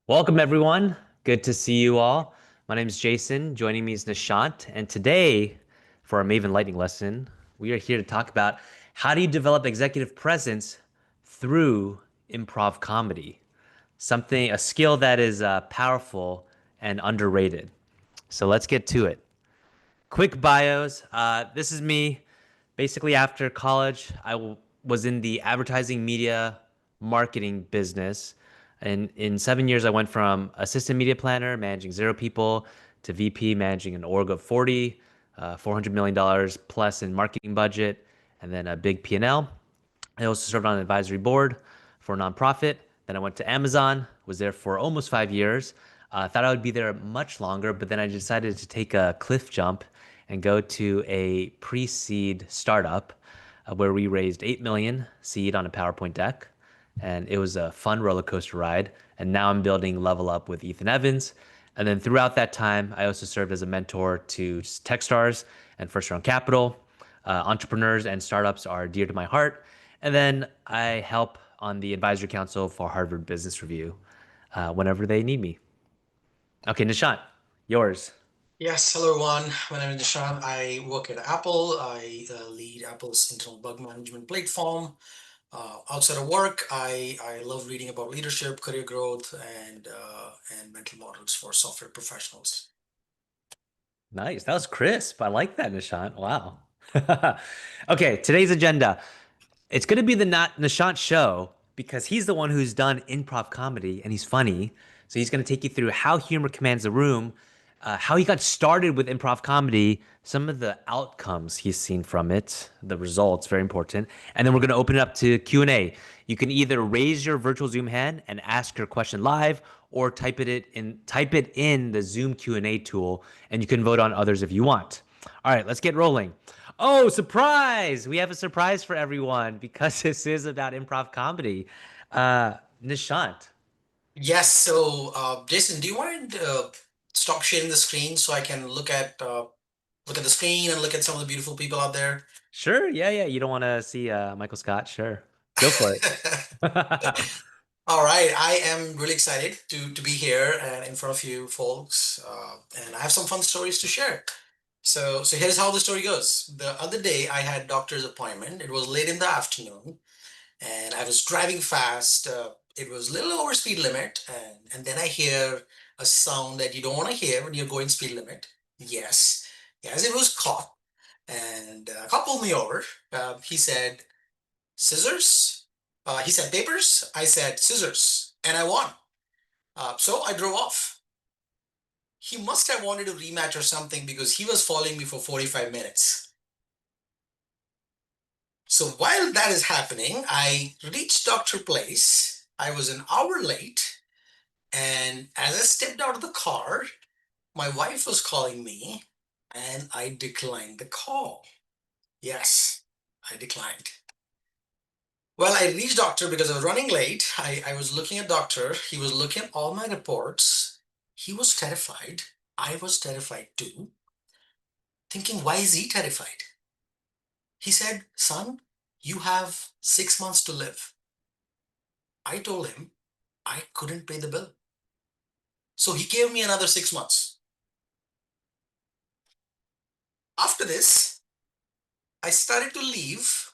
Welcome, everyone. Good to see you all. My name is Jason. Joining me is Nishant. And today, for our Maven Lightning lesson, we are here to talk about how do you develop executive presence through improv comedy? A skill that is powerful and underrated. So let's get to it. Quick bios. This is me. Basically, after college, was in the advertising media marketing business. And in 7 years, I went from assistant media planner, managing 0 people, to VP, managing an org of 40, $400 million plus in marketing budget, and then a big P&L. I also served on an advisory board for a nonprofit. Then I went to Amazon, was there for almost 5 years. Thought I would be there much longer, but then I decided to take a cliff jump and go to a pre-seed startup where we raised 8 million seed on a PowerPoint deck. And it was a fun roller coaster ride. And now I'm building Level Up with Ethan Evans. And then throughout that time, I also served as a mentor to Techstars and First Round Capital. Entrepreneurs and startups are dear to my heart. And then I help on the advisory council for Harvard Business Review whenever they need me. Okay, Nishant, yours. Yes, hello everyone. My name is Nishant. I work at Apple. I lead Apple's internal bug management platform. Outside of work, I love reading about leadership, career growth, and mental models for software professionals. Nice. That was crisp. I like that, Nishant. Wow. Okay, today's agenda. It's going to be the Not Nishant show because he's the one who's done improv comedy and he's funny. So he's going to take you through how humor commands the room, how he got started with improv comedy, some of the outcomes he's seen from it, the results, very important. And then we're going to open it up to Q&A. You can either raise your virtual Zoom hand and ask your question live or type it in the Zoom Q&A tool and you can vote on others if you want. All right, let's get rolling. Oh, surprise! We have a surprise for everyone because this is about improv comedy. Nishant. Yes, so Jason, do you want to stop sharing the screen so I can look at the screen and look at some of the beautiful people out there? Sure, yeah, yeah. You don't want to see Michael Scott? Sure. Go for it. All right, I am really excited to be here and in front of you folks, and I have some fun stories to share. So here's how the story goes. The other day, I had doctor's appointment. It was late in the afternoon, and I was driving fast. It was a little over speed limit, and then I hear a sound that you don't want to hear when you're going speed limit. Yes, yes, it was caught, and a cop pulled me over. He said, "Scissors." He said, "Papers." I said, "Scissors," and I won. So I drove off. He must have wanted a rematch or something because he was following me for 45 minutes. So while that is happening, I reached Dr. Place. I was an hour late. And as I stepped out of the car, my wife was calling me and I declined the call. Yes, I declined. Well, I reached doctor because I was running late. I was looking at doctor. He was looking at all my reports. He was terrified. I was terrified too, thinking, why is he terrified? He said, son, you have 6 months to live. I told him I couldn't pay the bill. So he gave me another 6 months. After this, I started to leave,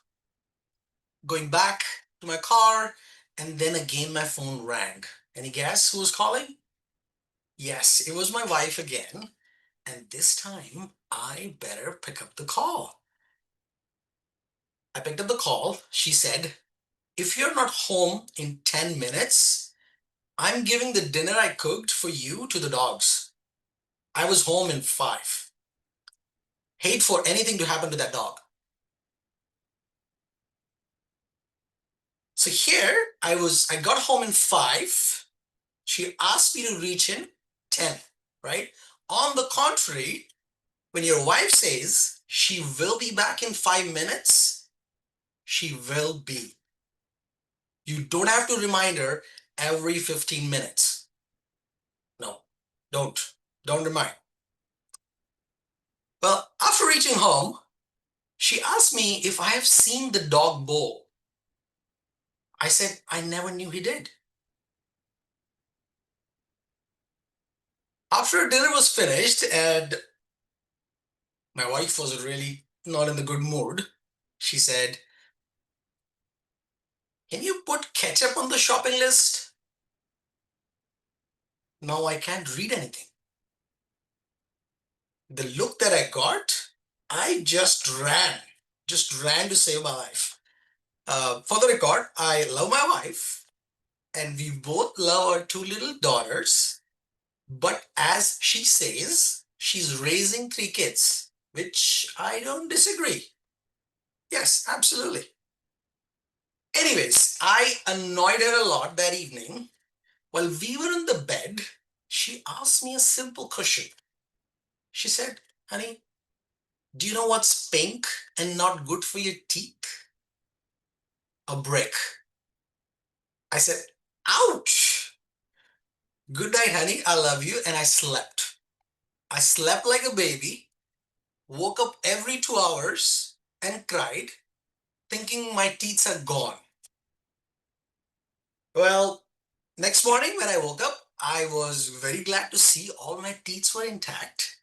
going back to my car, and then again my phone rang. Any guess who was calling? Yes, it was my wife again. And this time, I better pick up the call. I picked up the call. She said, if you're not home in 10 minutes, I'm giving the dinner I cooked for you to the dogs. I was home in 5. Hate for anything to happen to that dog. So here I got home in 5. She asked me to reach in 10, right? On the contrary, when your wife says she will be back in 5 minutes, she will be. You don't have to remind her every 15 minutes. No, don't. Don't remind. Well, after reaching home, she asked me if I have seen the dog bowl. I said, I never knew he did. After dinner was finished and my wife was really not in the good mood, she said, "Can you put ketchup on the shopping list?" Now I can't read anything. The look that I got, I just ran to save my life. For the record, I love my wife and we both love our two little daughters. But as she says, she's raising three kids, which I don't disagree. Yes, absolutely. Anyways, I annoyed her a lot that evening. While we were in the bed, she asked me a simple question. She said, "Honey, do you know what's pink and not good for your teeth?" A brick. I said, "Ouch. Good night, honey. I love you." And I slept. I slept like a baby, woke up every 2 hours and cried, thinking my teeth are gone. Well, next morning when I woke up, I was very glad to see all my teeth were intact.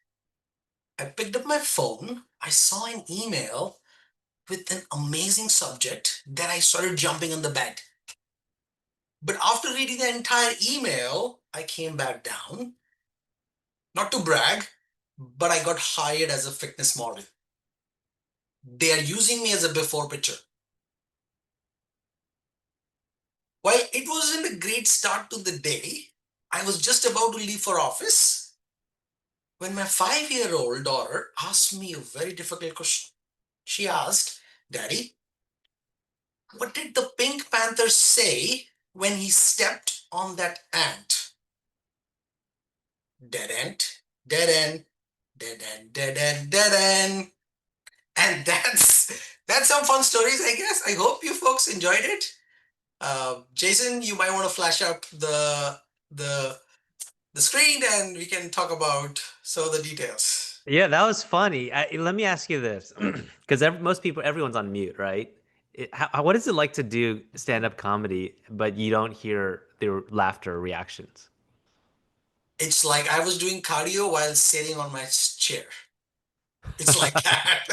I picked up my phone. I saw an email with an amazing subject that I started jumping on the bed. But after reading the entire email, I came back down, not to brag, but I got hired as a fitness model. They are using me as a before picture. While it wasn't a great start to the day, I was just about to leave for office when my 5-year-old daughter asked me a very difficult question. She asked, "Daddy, what did the Pink Panther say when he stepped on that ant?" Dead end, dead end, dead end, dead end, dead end. And that's some fun stories, I guess. I hope you folks enjoyed it. Jason, you might want to flash up the the screen and we can talk about some of the details. Yeah, that was funny. Let me ask you this, because most people, everyone's on mute, right? What is it like to do stand-up comedy, but you don't hear their laughter or reactions? It's like I was doing cardio while sitting on my chair. It's like that.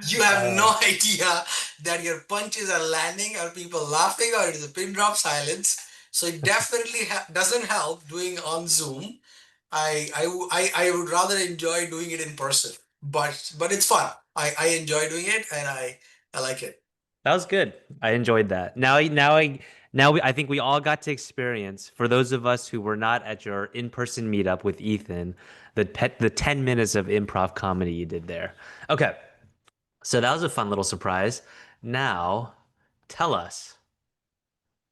You have no Uh, idea that your punches are landing, are people laughing, or it is a pin drop silence. So it definitely doesn't help doing on Zoom. I would rather enjoy doing it in person, but it's fun. I enjoy doing it and I like it. that was good. I enjoyed that. I think we all got to experience, for those of us who were not at your in-person meetup with Ethan, the 10 minutes of improv comedy you did there. Okay, so that was a fun little surprise. Now, tell us,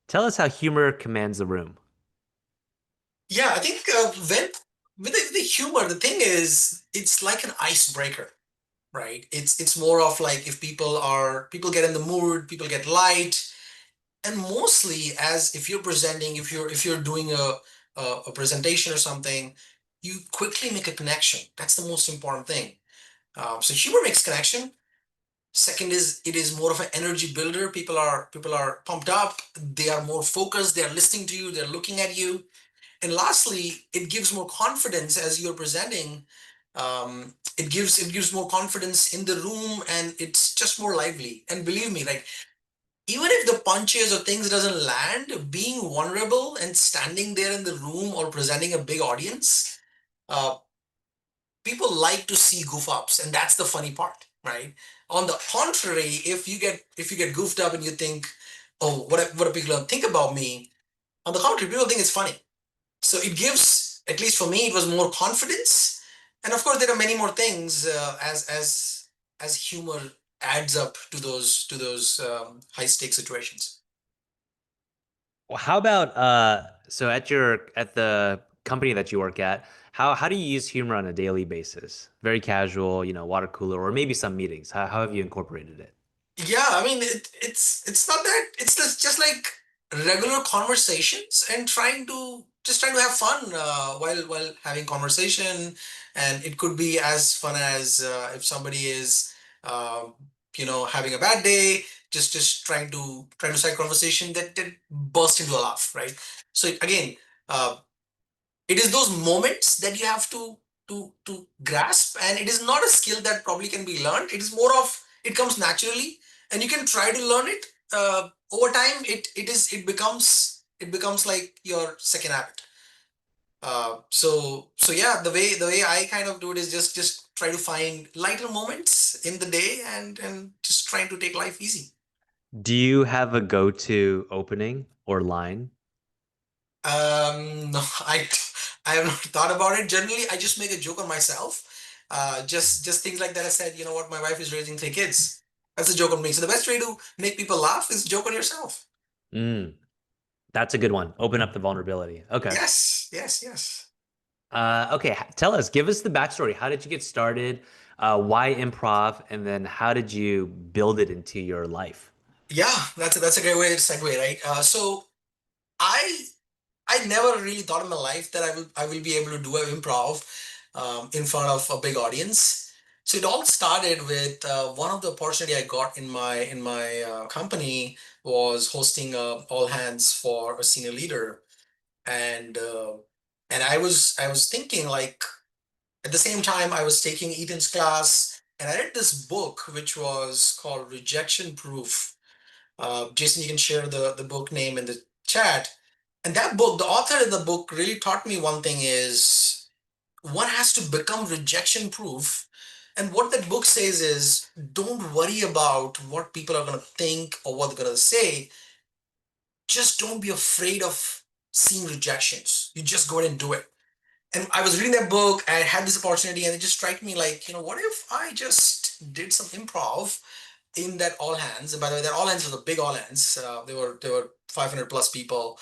tell us how humor commands the room. Yeah, I think when with the humor, the thing is, it's like an icebreaker, right? It's more of like if people get in the mood, people get light, and mostly as if you're presenting, if you're doing a presentation or something, you quickly make a connection. That's the most important thing. So humor makes connection. Second is it is more of an energy builder. People are pumped up. They are more focused. They are listening to you. They're looking at you. And lastly, it gives more confidence as you're presenting. It gives more confidence in the room, and it's just more lively. And believe me, like even if the punches or things doesn't land, being vulnerable and standing there in the room or presenting a big audience, uh, people like to see goof ups, and that's the funny part, right? On the contrary, if you get goofed up and you think, "Oh, what do people think about me?" On the contrary, people think it's funny. So it gives, at least for me, it was more confidence. And of course, there are many more things as humor adds up to those high stakes situations. Well, how about so at the company that you work at, how do you use humor on a daily basis? Very casual, water cooler, or maybe some meetings. How have you incorporated it? Yeah, I mean it's not that just like regular conversations and trying to have fun while having conversation, and it could be as fun as if somebody is uh, having a bad day, just trying to start conversation that burst into a laugh, right? So again, uh, It is those moments that you have to grasp, and it is not a skill that probably can be learned. It is more of, it comes naturally, and you can try to learn it. Over time, it becomes like your second habit. So yeah, the way I kind of do it is just try to find lighter moments in the day, and just trying to take life easy. Do you have a go-to opening or line? No, I have not thought about it. Generally, I just make a joke on myself. Just things like that. I said, you know what, my wife is raising three kids. That's a joke on me. So the best way to make people laugh is joke on yourself. Mm, that's a good one. Open up the vulnerability. Okay. Yes, yes, yes. Okay. Tell us, give us the backstory. How did you get started? Why improv? And then how did you build it into your life? Yeah, that's a great way to segue, right? So I I never really thought in my life that I will be able to do an improv in front of a big audience. So it all started with one of the opportunity I got in my company was hosting all hands for a senior leader, and I was thinking, like, at the same time I was taking Ethan's class, and I read this book which was called Rejection Proof. Jason, you can share the book name in the chat. And that book, the author of the book really taught me one thing is one has to become rejection proof. And what that book says is don't worry about what people are going to think or what they're going to say. Just don't be afraid of seeing rejections. You just go ahead and do it. And I was reading that book, I had this opportunity, and it just struck me like, what if I just did some improv in that all hands? And by the way, that all hands was a big all hands. They were 500 plus people,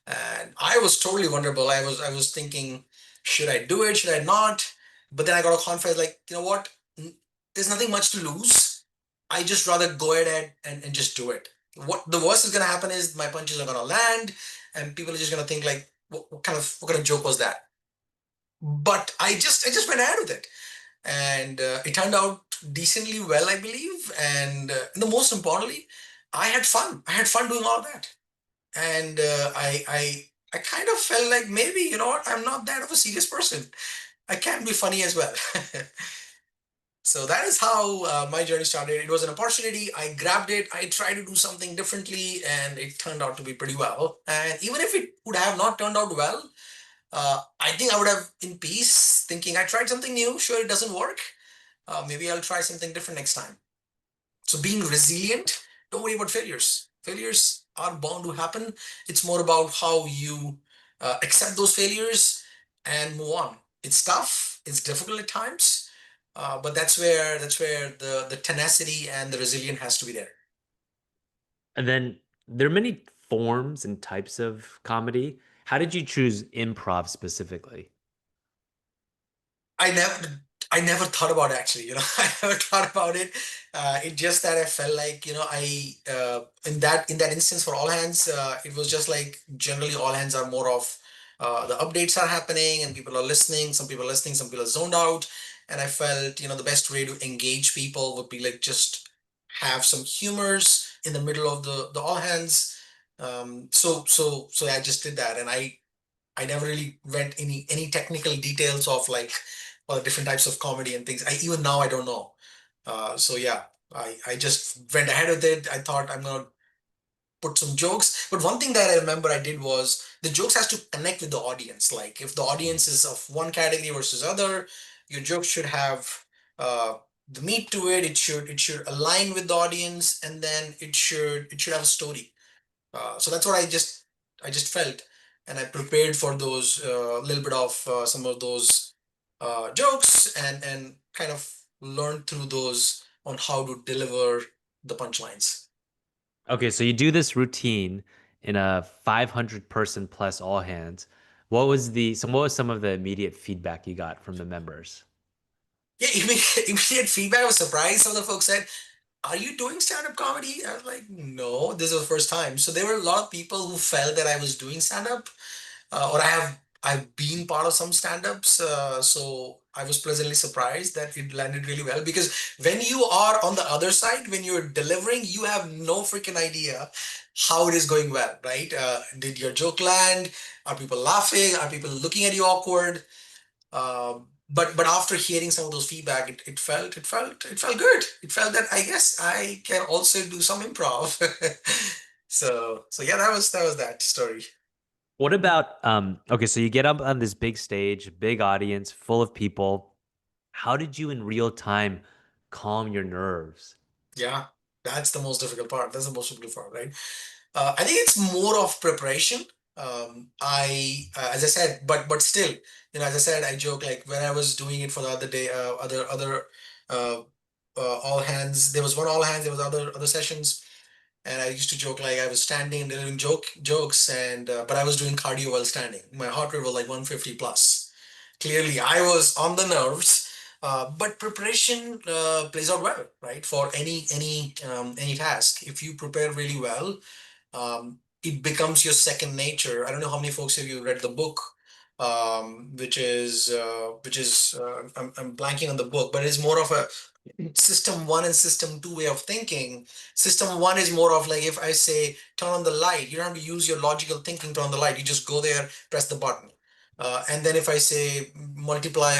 and I was totally vulnerable. I was thinking, should I do it? Should I not? But then I got a confidence, like, you know what? There's nothing much to lose. I just rather go ahead and just do it. What the worst is gonna happen is my punches are gonna land, and people are just gonna think like, what kind of joke was that? But I just went ahead with it, and it turned out decently well, I believe. And the most importantly, I had fun doing all that, and I kind of felt like, maybe, what, I'm not that of a serious person. I can be funny as well. So that is how my journey started. It was an opportunity. I grabbed it. I tried to do something differently, and it turned out to be pretty well. And even if it would have not turned out well, I think I would have in peace, thinking I tried something new. Sure, it doesn't work. Maybe I'll try something different next time. So being resilient, don't worry about failures. Failures are bound to happen. It's more about how you accept those failures and move on. It's tough. It's difficult at times, but that's where the tenacity and the resilience has to be there. And then there are many forms and types of comedy. How did you choose improv specifically? I never I never thought about it, actually. I never thought about it. It just that I felt like, I in that instance for all hands, it was just like, generally all hands are more of the updates are happening and people are listening. Some people are listening, some people are zoned out. And I felt, the best way to engage people would be like, just have some humors in the middle of the all hands. So I just did that, and I never really went any technical details of, like, all the different types of comedy and things. I even now I don't know. So yeah, I just went ahead with it. I thought I'm gonna put some jokes, but one thing that I remember I did was the jokes has to connect with the audience. Like, if the audience is of one category versus other, your joke should have uh, the meat to it. It should align with the audience, and then it should have a story. So that's what I just felt, and I prepared for those little bit of some of those jokes, and kind of learned through those on how to deliver the punchlines. Okay, so you do this routine in a 500 person plus all hands. What was some of the immediate feedback you got from the members? Yeah, immediate feedback. I was surprised. Some of the folks said, "Are you doing stand-up comedy?" I was like, "No, this is the first time." So there were a lot of people who felt that I was doing stand-up, or I've been part of some stand-ups. So I was pleasantly surprised that it landed really well because when you are on the other side, when you're delivering, you have no freaking idea how it is going well, right? Did your joke land? Are people laughing? Are people looking at you awkward? But after hearing some of those feedback, it felt good. It felt that I guess I can also do some improv. So yeah, that was that story. What about okay, so you get up on this big stage, big audience, full of people. How did you in real time calm your nerves? Yeah, that's the most difficult part. That's the most difficult part, right? I think it's more of preparation. As I said, but still, as I said, I joke like when I was doing it for the other day, uh, all hands. There was one all hands. There was other sessions, and I used to joke like I was standing and delivering jokes, and but I was doing cardio while standing. My heart rate was like 150 plus. Clearly, I was on the nerves, but preparation plays out well, right? For any task, if you prepare really well, it becomes your second nature. I don't know how many folks have you read the book, which is I'm blanking on the book, but it's more of a system one and system two way of thinking. System one is more of like if I say turn on the light, you don't have to use your logical thinking to turn on the light. You just go there, press the button. And then if I say multiply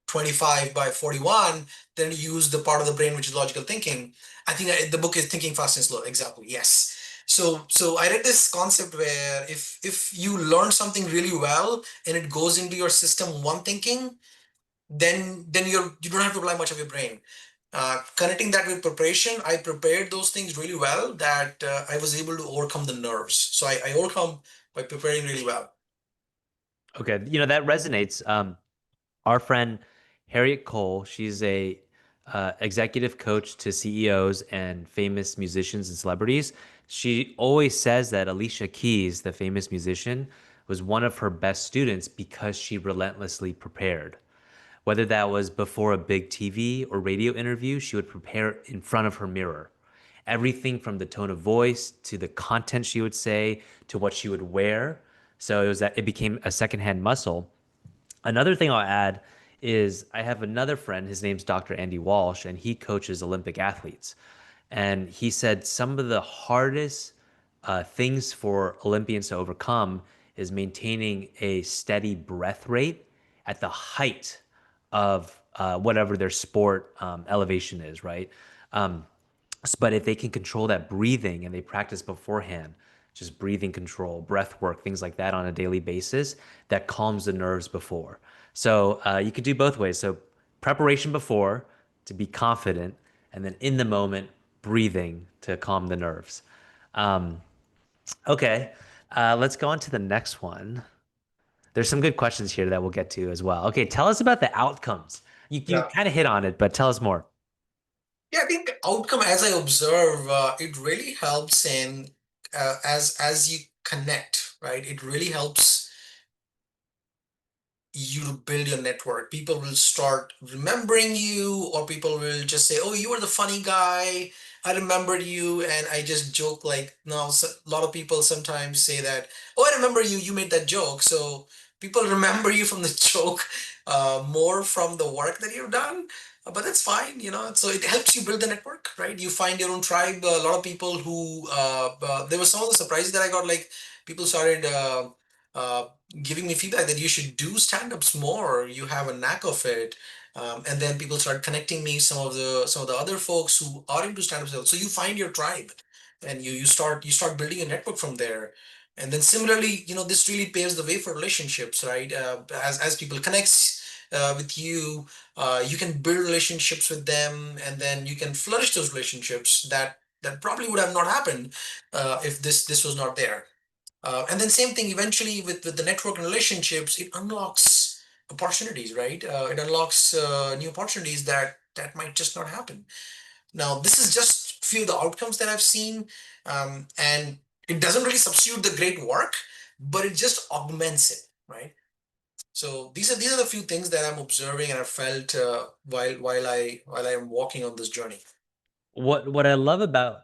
25 by 41, then you use the part of the brain which is logical thinking. I think the book is Thinking Fast and Slow. Exactly. Yes. So I read this concept where if you learn something really well and it goes into your system one thinking, then you don't have to apply much of your brain. Connecting that with preparation, I prepared those things really well that I was able to overcome the nerves. So I overcome by preparing really well. Okay, that resonates. Our friend Harriet Cole, she's a executive coach to CEOs and famous musicians and celebrities. She always says that Alicia Keys, the famous musician, was one of her best students because she relentlessly prepared. Whether that was before a big TV or radio interview, she would prepare in front of her mirror. Everything from the tone of voice to the content she would say to what she would wear. So it became a secondhand muscle. Another thing I'll add is I have another friend, his name's Dr. Andy Walsh, and he coaches Olympic athletes. And he said some of the hardest things for Olympians to overcome is maintaining a steady breath rate at the height of whatever their sport elevation is, right? But if they can control that breathing and they practice beforehand, just breathing control, breath work, things like that on a daily basis, that calms the nerves before. So you could do both ways. So preparation before to be confident, and then in the moment, breathing to calm the nerves. Um, okay, let's go on to the next one. There's some good questions here that we'll get to as well. Okay, tell us about the outcomes. You Yeah. kind of hit on it, but tell us more. Yeah, I think outcome as I observe, it really helps in as you connect, right? It really helps you to build your network. People will start remembering you, or people will just say, "Oh, you were the funny guy. I remembered you." And I just joke like, no, so, a lot of people sometimes say that, "Oh, I remember you. You made that joke." So people remember you from the joke, more from the work that you've done. But that's fine. So it helps you build the network, right? You find your own tribe. A lot of people who there were some of the surprises that I got. Like people started. Uh, Giving me feedback that you should do stand-ups more. You have a knack of it. And then people start connecting me some of the other folks who are into stand-ups. So you find your tribe, and you start building a network from there. And then similarly, this really paves the way for relationships, right? As people connect with you, you can build relationships with them, and then you can flourish those relationships that probably would have not happened if this was not there. And then same thing eventually with the network and relationships, it unlocks opportunities, right? It unlocks new opportunities that might just not happen. Now, this is just few of the outcomes that I've seen, and it doesn't really substitute the great work, but it just augments it, right? So these are the few things that I'm observing and I felt while I am walking on this journey. What I love about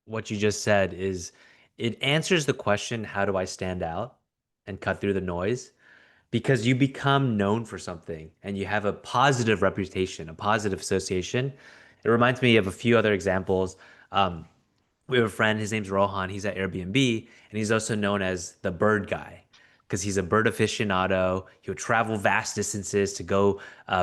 what you just said is it answers the question, how do I stand out and cut through the noise? because you become known for something and you have a positive reputation, a positive association. It reminds me of a few other examples. Um, we have a friend, his name's Rohan. He's at Airbnb, and he's also known as the bird guy because he's a bird aficionado. He'll travel vast distances to go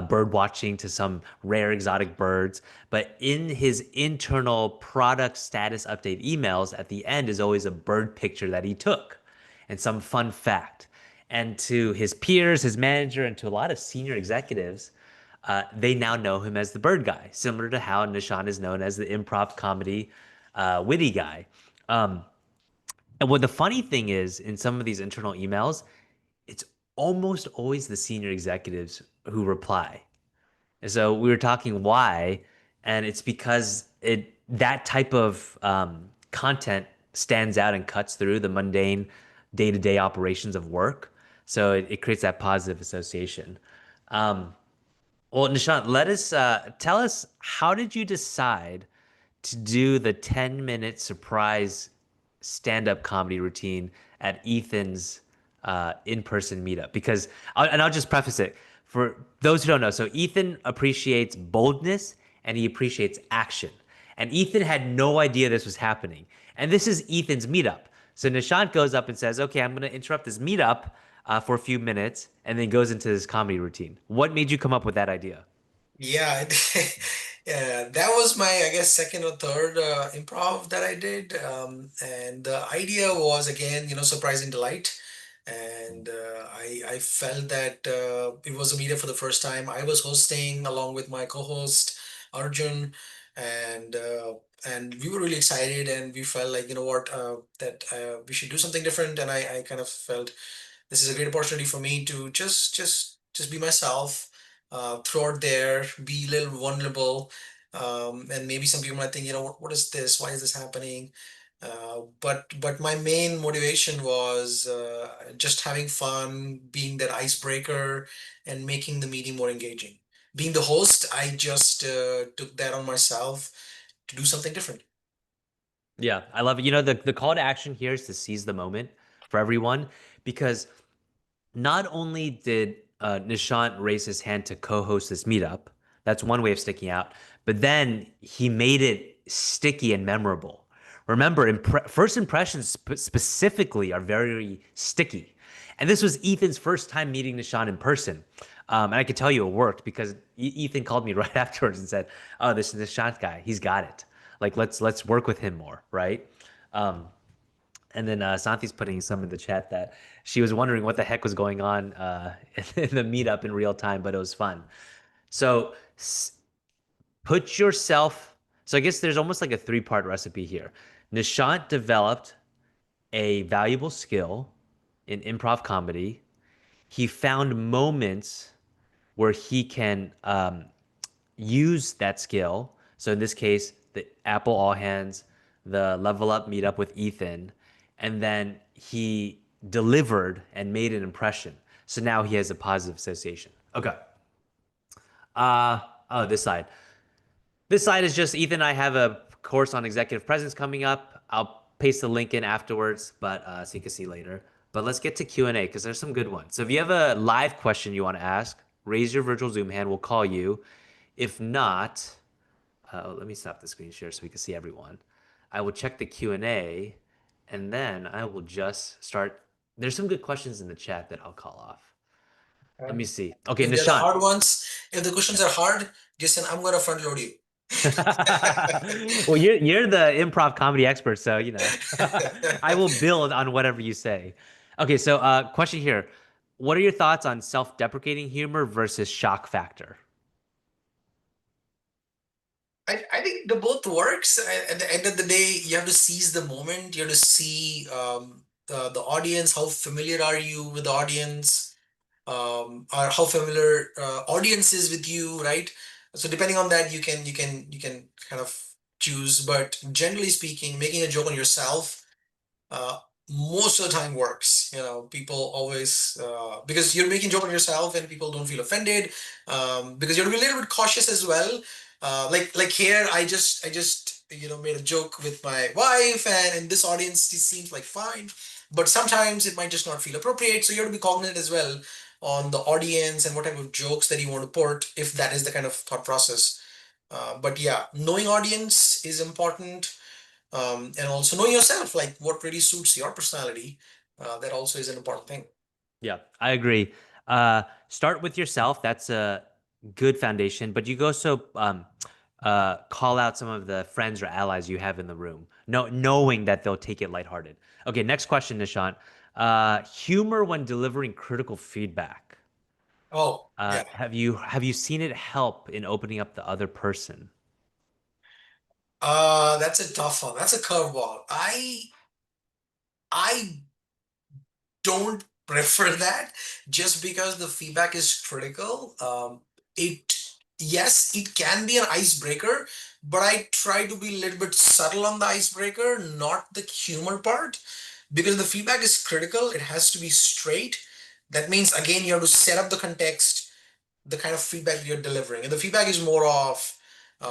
bird watching to some rare exotic birds. But in his internal product status update emails, at the end is always a bird picture that he took and some fun fact. And to his peers, his manager, and to a lot of senior executives, they now know him as the bird guy, similar to how Nishant is known as the improv comedy witty guy. Um, and what the funny thing is, in some of these internal emails, it's almost always the senior executives who reply. And so we were talking why, and it's because it that type of content stands out and cuts through the mundane day-to-day operations of work. So it creates that positive association. Um, well, Nishant, let us tell us, how did you decide to do the 10-minute surprise stand-up comedy routine at Ethan's in-person meetup? Because, and I'll just preface it for those who don't know. So Ethan appreciates boldness and he appreciates action. And Ethan had no idea this was happening. And this is Ethan's meetup. So Nishant goes up and says, "Okay, I'm going to interrupt this meetup for a few minutes," and then goes into his comedy routine. What made you come up with that idea? Yeah, yeah, that was my, I guess, second or third improv that I did. And the idea was again, surprise and delight. And I felt that it was a meetup for the first time. I was hosting along with my co-host Arjun, and uh, and we were really excited, and we felt like, what, that we should do something different. And I kind of felt this is a great opportunity for me to just be myself, throw out there, be a little vulnerable, and maybe some people might think, what is this? Why is this happening? But my main motivation was just having fun, being that icebreaker, and making the meeting more engaging. Being the host, I just took that on myself to do something different. Yeah, I love it. The call to action here is to seize the moment for everyone because not only did Nishant raise his hand to co-host this meetup, that's one way of sticking out, but then he made it sticky and memorable. Remember, first impressions specifically are very sticky. And this was Ethan's first time meeting Nishant in person. And I can tell you it worked because Ethan called me right afterwards and said, "Oh, this is Nishant guy. He's got it. Like, let's work with him more, right?" Um, and then Santi's putting some in the chat that she was wondering what the heck was going on in the meetup in real time, but it was fun. So put yourself. So I guess there's almost like a three-part recipe here. Nishant developed a valuable skill in improv comedy. He found moments where he can use that skill. So in this case, the Apple All Hands, the Level Up meetup with Ethan, and then he delivered and made an impression. So now he has a positive association. Okay. Uh oh, this side. This side is just Ethan and I have a course on executive presence coming up. I'll paste the link in afterwards, but so you can see later. But let's get to Q&A because there's some good ones. So if you have a live question you want to ask, raise your virtual Zoom hand. We'll call you. If not, let me stop the screen share so we can see everyone. I will check the Q&A and then I will just start. There's some good questions in the chat that I'll call off. Let me see. Okay, If they're the Nishant. hard ones, if the questions Yeah. are hard, Jason, I'm gonna front load you. Well, you're the improv comedy expert, so I will build on whatever you say. Okay, so question here. What are your thoughts on self-deprecating humor versus shock factor? I think the both works. At the end of the day, you have to seize the moment. You have to see the audience. How familiar are you with the audience? Or how familiar audience is with you, right? So depending on that, you can kind of choose. But generally speaking, making a joke on yourself uh, most of the time works. People always because you're making joke on yourself and people don't feel offended. Because you have to be a little bit cautious as well. Like here, I just made a joke with my wife, and in this audience, it seems like fine. But sometimes it might just not feel appropriate, so you have to be cognizant as well. on the audience and what type of jokes that you want to put, if that is the kind of thought process. But yeah, knowing audience is important, and also knowing yourself, like what really suits your personality. That also is an important thing. Yeah, I agree. Start with yourself. That's a good foundation, but you go so call out some of the friends or allies you have in the room, knowing that they'll take it lighthearted. Okay, next question, Nishant. Humor when delivering critical feedback. Oh, yeah. Have you seen it help in opening up the other person? That's a tough one. That's a curveball. I don't prefer that just because the feedback is critical. It Yes, it can be an icebreaker, but I try to be a little bit subtle on the icebreaker, not the humor part, because the feedback is critical. It has to be straight. That means again you have to set up the context, the kind of feedback that you're delivering. And the feedback is more of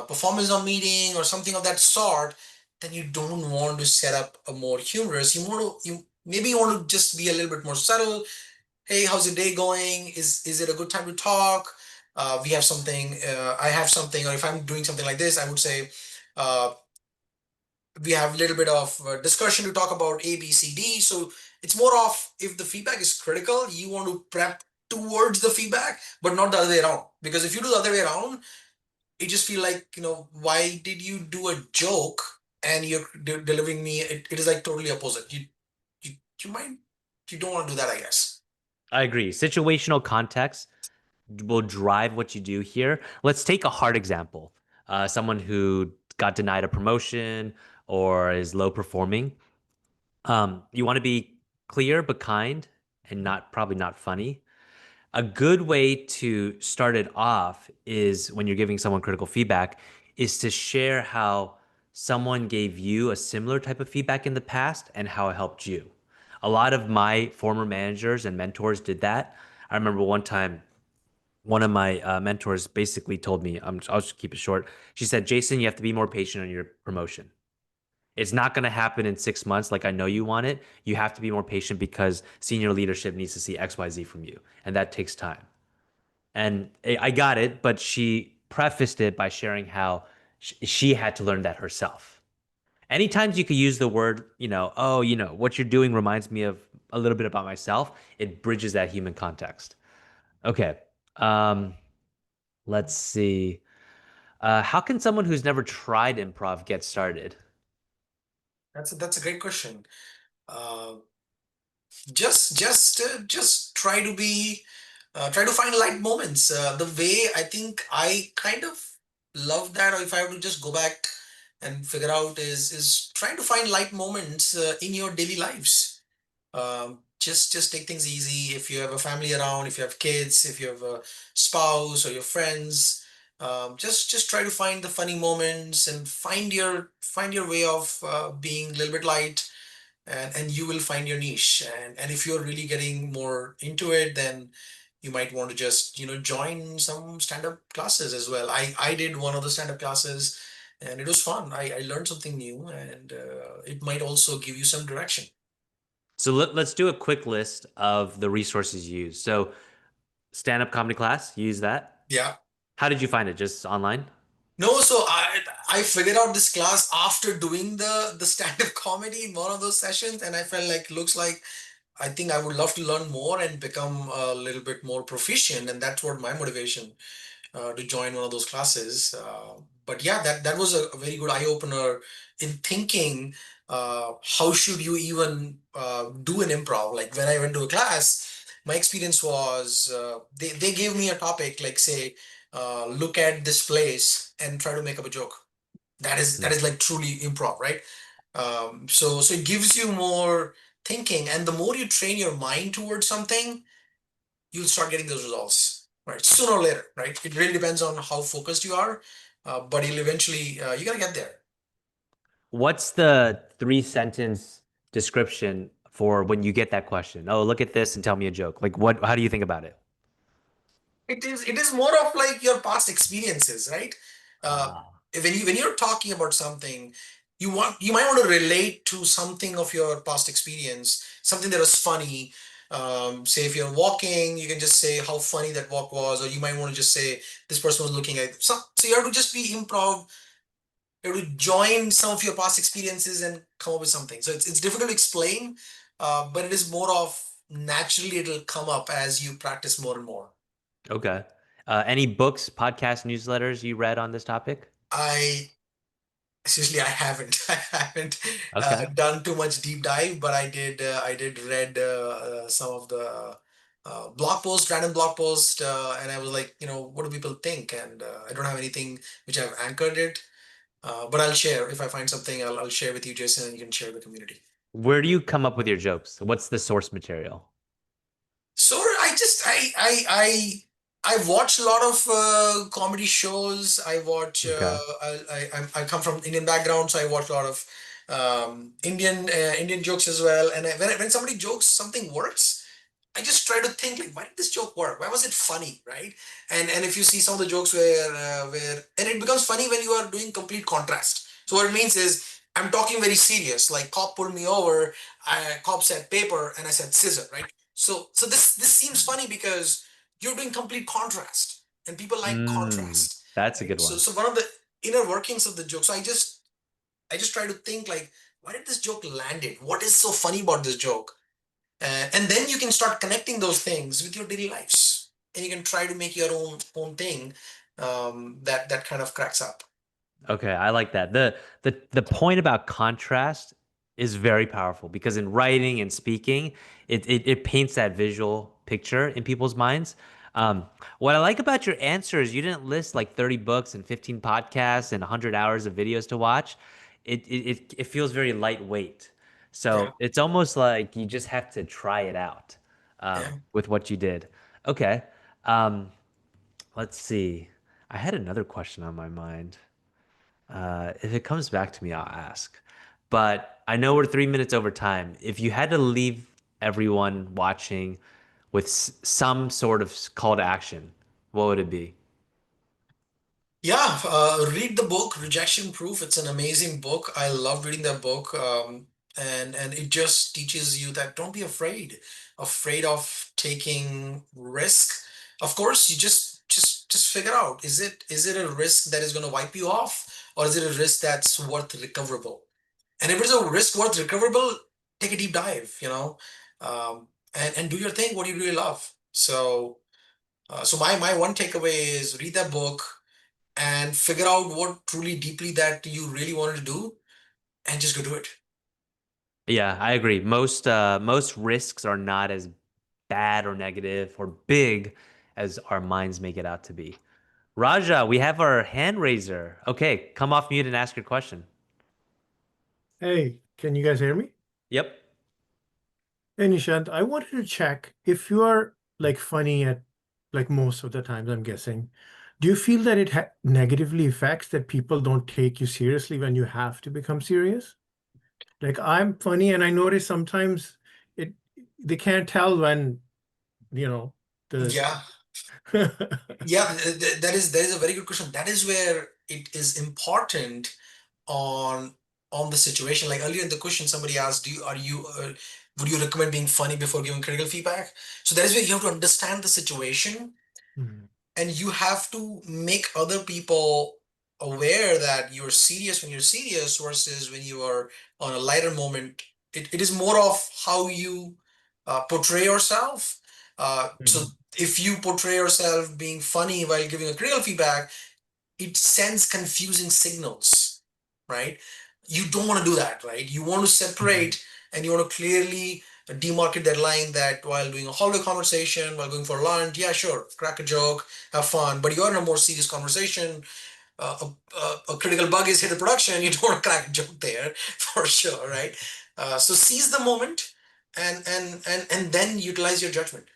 performance on meeting or something of that sort, then you don't want to set up a more humorous. You maybe you want to just be a little bit more subtle. Hey, how's your day going? Is it a good time to talk? We have something. I have something. Or if I'm doing something like this, I would say. Uh, we have a little bit of discussion to talk about A, B, C, D. So it's more of, if the feedback is critical, you want to prep towards the feedback, but not the other way around. Because if you do the other way around, it just feel like, why did you do a joke and you're delivering me? It is like totally opposite. You, you might, you don't want to do that, I guess. I agree. Situational context will drive what you do here. Let's take a hard example. Someone who got denied a promotion or is low performing. You want to be clear but kind and not probably not funny. A good way to start it off is when you're giving someone critical feedback is to share how someone gave you a similar type of feedback in the past and how it helped you. A lot of my former managers and mentors did that. I remember one time one of my mentors basically told me, I'll just keep it short. She said, Jason, you have to be more patient on your promotion. It's not going to happen in 6 months like I know you want it. You have to be more patient because senior leadership needs to see XYZ from you, and that takes time. And I got it, but she prefaced it by sharing how she had to learn that herself. Anytime you could use the word, oh, what you're doing reminds me of a little bit about myself, it bridges that human context. Okay. Um, let's see. How can someone who's never tried improv get started? That's a great question. Uh, just try to find light moments. The way I think I kind of love that, or if I have to just go back and figure out, is trying to find light moments in your daily lives. Just take things easy. If you have a family around, if you have kids, if you have a spouse or your friends, just try to find the funny moments and find your way of being a little bit light, and you will find your niche. And if you're really getting more into it, then you might want to just join some stand-up classes as well. I did one of the stand-up classes, and it was fun. I learned something new, and it might also give you some direction. So let's do a quick list of the resources you use. So stand-up comedy class, you use that. Yeah. How did you find it? Just online? No, so I figured out this class after doing the stand-up comedy in one of those sessions, and I felt like, looks like, I think I would love to learn more and become a little bit more proficient, and that's what my motivation to join one of those classes. But yeah, that was a very good eye opener in thinking, how should you even do an improv? Like when I went to a class, my experience was, they gave me a topic, like say, look at this place and try to make up a joke. That is like truly improv, right? So it gives you more thinking, and the more you train your mind towards something, you'll start getting those results, right? Sooner or later, right? It really depends on how focused you are, but you'll eventually, you gotta get there. What's the three-sentence description for when you get that question? Oh, look at this and tell me a joke. Like what, how do you think about it? It is more of like your past experiences, right? Uh, Ah, when you're talking about something, you might want to relate to something of your past experience, something that was funny. Say if you're walking, you can just say how funny that walk was, or you might want to just say this person was looking at. So you have to just be improv. You have to join some of your past experiences and come up with something. So it's difficult to explain, but it is more of naturally it'll come up as you practice more and more. Okay. Any books, podcasts, newsletters you read on this topic? I Seriously, I haven't. I haven't Okay. done too much deep dive, but I did read some of the blog posts, random blog posts, and I was like, what do people think? And I don't have anything which I've anchored it, but I'll share if I find something. I'll share with you, Jason, and you can share with the community. Where do you come up with your jokes? What's the source material? So I just I watch a lot of comedy shows. I watch. Okay. I come from Indian background, so I watch a lot of Indian jokes as well. And when somebody jokes something works, I just try to think like, why did this joke work? Why was it funny, right? And if you see some of the jokes where and it becomes funny when you are doing complete contrast. So what it means is I'm talking very serious. Like cop pulled me over. Cop said paper, and I said scissor, right? So this seems funny because you're doing complete contrast, and people like contrast, That's a right? good So one. so one of the inner workings of the joke. So I just try to think like, why did this joke landed? What is so funny about this joke? And then you can start connecting those things with your daily lives, and you can try to make your own thing that kind of cracks up. Okay, I like that. The point about contrast is very powerful because in writing and speaking, it paints that visual picture in people's minds. Um, what I like about your answers, you didn't list like 30 books and 15 podcasts and 100 hours of videos to watch. It feels very lightweight. Yeah, So it's almost like you just have to try it out yeah. with what you did. Okay. Um, let's see. I had another question on my mind. If it comes back to me, I'll ask. But I know we're 3 minutes over time. If you had to leave everyone watching with some sort of call to action, what would it be? Yeah, read the book Rejection Proof. It's an amazing book. I love reading that book. And it just teaches you that don't be afraid of taking risk. Of course, you just figure out, is it a risk that is going to wipe you off, or is it a risk that's worth recoverable? And if it's a risk worth recoverable, take a deep dive, and do your thing, what you really love. So my one takeaway is read that book and figure out what truly deeply that you really wanted to do and just go do it. Yeah, I agree. Most risks are not as bad or negative or big as our minds make it out to be. Raja, we have our hand raiser. Okay, come off mute and ask your question. Hey, can you guys hear me? Yep. Hey, Nishant, I wanted to check if you are like funny at like most of the times, I'm guessing. Do you feel that it ha negatively affects that people don't take you seriously when you have to become serious? Like I'm funny and I notice sometimes it they can't tell when, you know, the Yeah, yeah, that is a very good question. That is where it is important on on the situation. Like earlier in the question, somebody asked, "Do you are you would you recommend being funny before giving critical feedback?" So that is where you have to understand the situation, Mhm, and you have to make other people aware that you're serious when you're serious versus when you are on a lighter moment. It is more of how you portray yourself. So mhm, if you portray yourself being funny while giving a critical feedback, it sends confusing signals, right? You don't want to do that, right? You want to mhm, separate, and you want to clearly demarcate that line that while doing a hallway conversation, while going for lunch, yeah, sure, crack a joke, have fun, but you're in a more serious conversation. A critical bug is hit the production. You don't want to crack a joke there for sure, right? So seize the moment and then utilize your judgment.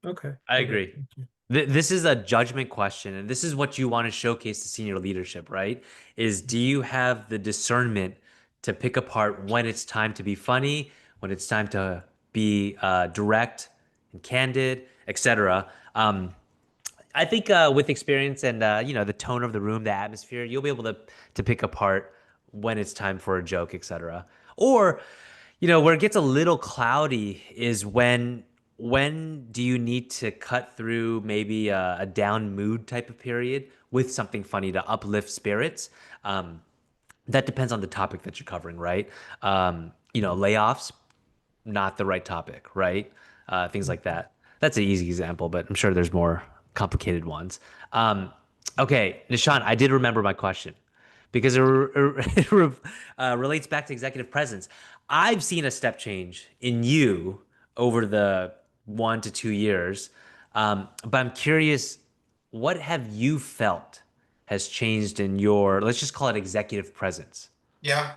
Okay, I okay, agree. thank you. This is a judgment question, and this is what you want to showcase to senior leadership, right? Is do you have the discernment to pick apart when it's time to be funny, when it's time to be direct and candid, etc. I think with experience and the tone of the room, the atmosphere, you'll be able to pick apart when it's time for a joke, etc. Or Where it gets a little cloudy is when do you need to cut through maybe a down mood type of period with something funny to uplift spirits? Um, that depends on the topic that you're covering, right? Layoffs, not the right topic, right? Things like that. That's an easy example, but I'm sure there's more complicated ones. Um, okay, Nishant, I did remember my question because it relates back to executive presence. I've seen a step change in you over the 1 to 2 years, but I'm curious, what have you felt has changed in your, let's just call it executive presence? Yeah,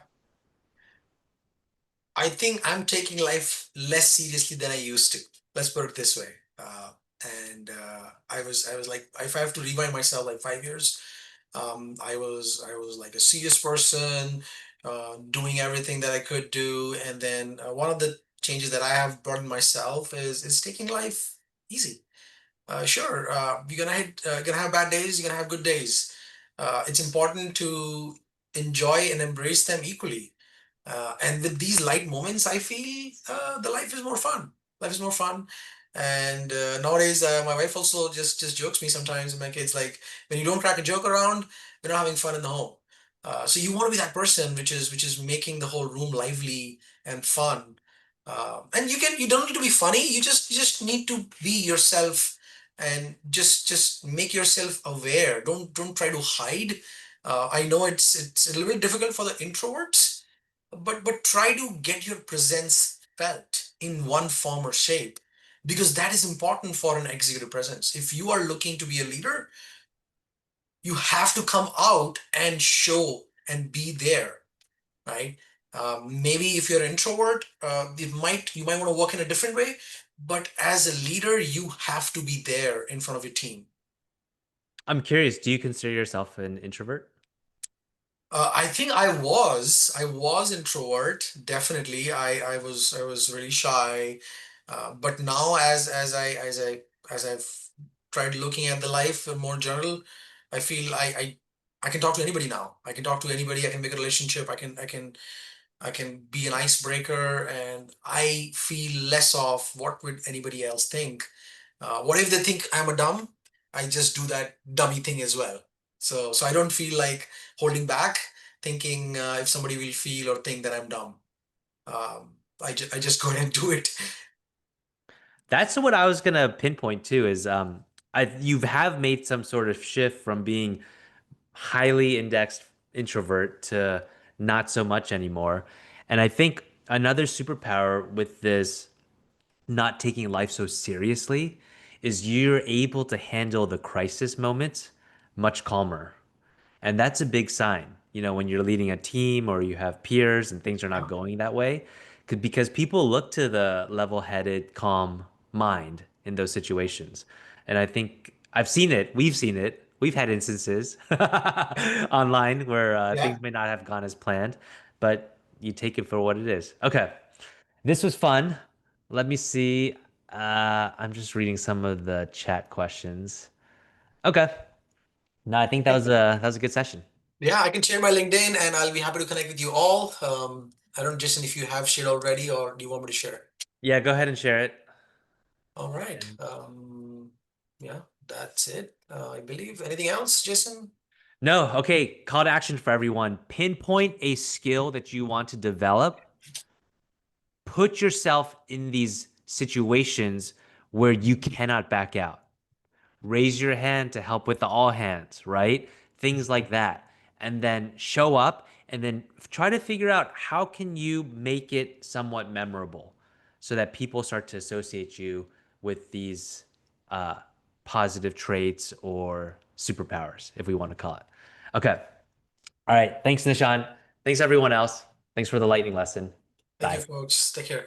I think I'm taking life less seriously than I used to. Let's put it this way. And I was like, if I have to rewind myself like 5 years, I was like a serious person, doing everything that I could do. And then one of the changes that I have brought in myself is taking life easy. Sure, you're gonna have bad days, you're gonna have good days. It's important to enjoy and embrace them equally. And with these light moments, I feel the life is more fun. Life is more fun. And nowadays, my wife also just jokes me sometimes. My kids like, when you don't crack a joke around, we're not having fun in the home. So you want to be that person which is making the whole room lively and fun. And you don't need to be funny. You just need to be yourself and just make yourself aware. Don't try to hide. I know it's a little bit difficult for the introverts, but try to get your presence felt in one form or shape, because that is important for an executive presence. If you are looking to be a leader, you have to come out and show and be there, right? Maybe if you're an introvert, you might want to work in a different way, but as a leader, you have to be there in front of your team. I'm curious, do you consider yourself an introvert? I think I was introvert. Definitely, I was really shy. But now, as I've tried looking at the life more general, I feel I can talk to anybody now. I can talk to anybody. I can make a relationship. I can be an icebreaker, and I feel less of what would anybody else think. What if they think I'm a dumb? I just do that dummy thing as well. So I don't feel like holding back, thinking if somebody will feel or think that I'm dumb. I just go ahead and do it. That's what I was gonna pinpoint too, is you have made some sort of shift from being highly indexed introvert to not so much anymore. And I think another superpower with this not taking life so seriously is you're able to handle the crisis moments much calmer. And that's a big sign, when you're leading a team or you have peers and things are not Yeah, going that way. Because people look to the level-headed, calm mind in those situations. And I think I've seen it. We've seen it. We've had instances online where yeah. things may not have gone as planned, but you take it for what it is. Okay. This was fun. Let me see. I'm just reading some of the chat questions. Okay. No, I think that was a good session. Yeah, I can share my LinkedIn, and I'll be happy to connect with you all. I don't, Jason, if you have shared already, or do you want me to share? Yeah, go ahead and share it. All right. And Yeah, that's it. I believe. Anything else, Jason? no, okay, call to action for everyone. Pinpoint a skill that you want to develop. Put yourself in these situations where you cannot back out. Raise your hand to help with the all hands, right? Things like that. And then show up and then try to figure out how can you make it somewhat memorable so that people start to associate you with these uh, positive traits or superpowers, if we want to call it. Okay. All right. Thanks, Nishan. Thanks, everyone else. Thanks for the lightning lesson. Thank you, Bye. folks. Take care.